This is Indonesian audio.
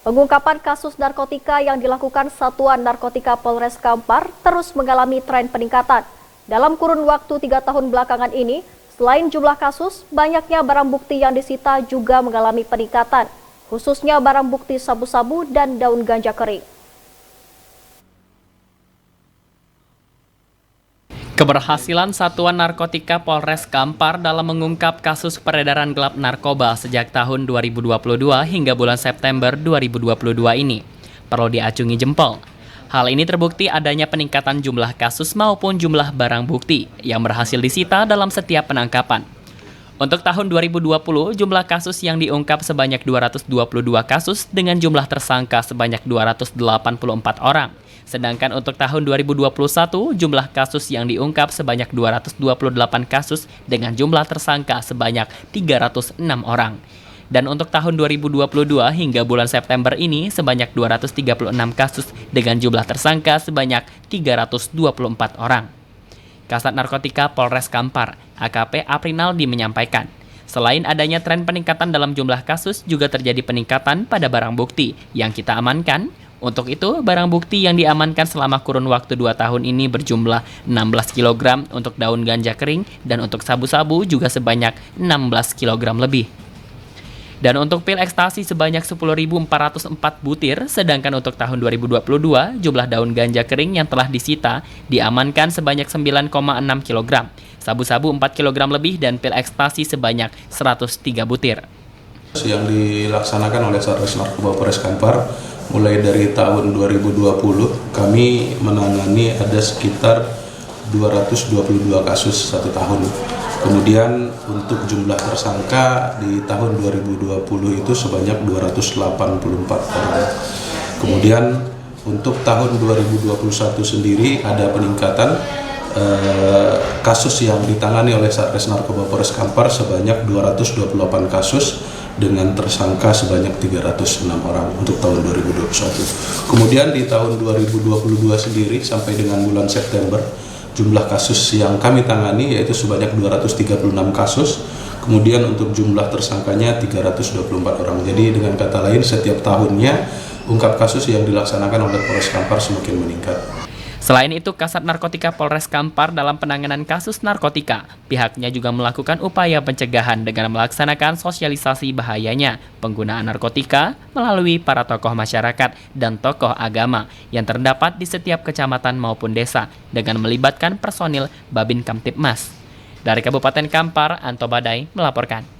Pengungkapan kasus narkotika yang dilakukan Satuan Narkotika Polres Kampar terus mengalami tren peningkatan. Dalam kurun waktu 3 tahun belakangan ini, selain jumlah kasus, banyaknya barang bukti yang disita juga mengalami peningkatan, khususnya barang bukti sabu-sabu dan daun ganja kering. Keberhasilan Satuan Narkotika Polres Kampar dalam mengungkap kasus peredaran gelap narkoba sejak tahun 2022 hingga bulan September 2022 ini perlu diacungi jempol. Hal ini terbukti adanya peningkatan jumlah kasus maupun jumlah barang bukti yang berhasil disita dalam setiap penangkapan. Untuk tahun 2020, jumlah kasus yang diungkap sebanyak 222 kasus dengan jumlah tersangka sebanyak 284 orang. Sedangkan untuk tahun 2021, jumlah kasus yang diungkap sebanyak 228 kasus dengan jumlah tersangka sebanyak 306 orang. Dan untuk tahun 2022 hingga bulan September ini sebanyak 236 kasus dengan jumlah tersangka sebanyak 324 orang. Kasat Narkotika Polres Kampar, AKP Aprinaldi menyampaikan, selain adanya tren peningkatan dalam jumlah kasus, juga terjadi peningkatan pada barang bukti yang kita amankan. Untuk itu, barang bukti yang diamankan selama kurun waktu 2 tahun ini berjumlah 16 kg untuk daun ganja kering dan untuk sabu-sabu juga sebanyak 16 kg lebih. Dan untuk pil ekstasi sebanyak 10.404 butir, sedangkan untuk tahun 2022, jumlah daun ganja kering yang telah disita diamankan sebanyak 9,6 kg, sabu-sabu 4 kg lebih dan pil ekstasi sebanyak 103 butir. Yang dilaksanakan oleh Satres Narkoba Polres Kampar mulai dari tahun 2020 kami menangani ada sekitar 222 kasus 1 tahun. Kemudian untuk jumlah tersangka di tahun 2020 itu sebanyak 284 orang. Kemudian untuk tahun 2021 sendiri ada peningkatan kasus yang ditangani oleh Satres Narkoba Polres Kampar sebanyak 228 kasus dengan tersangka sebanyak 306 orang untuk tahun 2021. Kemudian di tahun 2022 sendiri sampai dengan bulan September, jumlah kasus yang kami tangani yaitu sebanyak 236 kasus. Kemudian untuk jumlah tersangkanya 324 orang. Jadi dengan kata lain setiap tahunnya ungkap kasus yang dilaksanakan oleh Polres Kampar semakin meningkat. Selain itu, Kasat Narkotika Polres Kampar dalam penanganan kasus narkotika, pihaknya juga melakukan upaya pencegahan dengan melaksanakan sosialisasi bahayanya penggunaan narkotika melalui para tokoh masyarakat dan tokoh agama yang terdapat di setiap kecamatan maupun desa dengan melibatkan personil Babin Kamtibmas. Dari Kabupaten Kampar, Anto Badai melaporkan.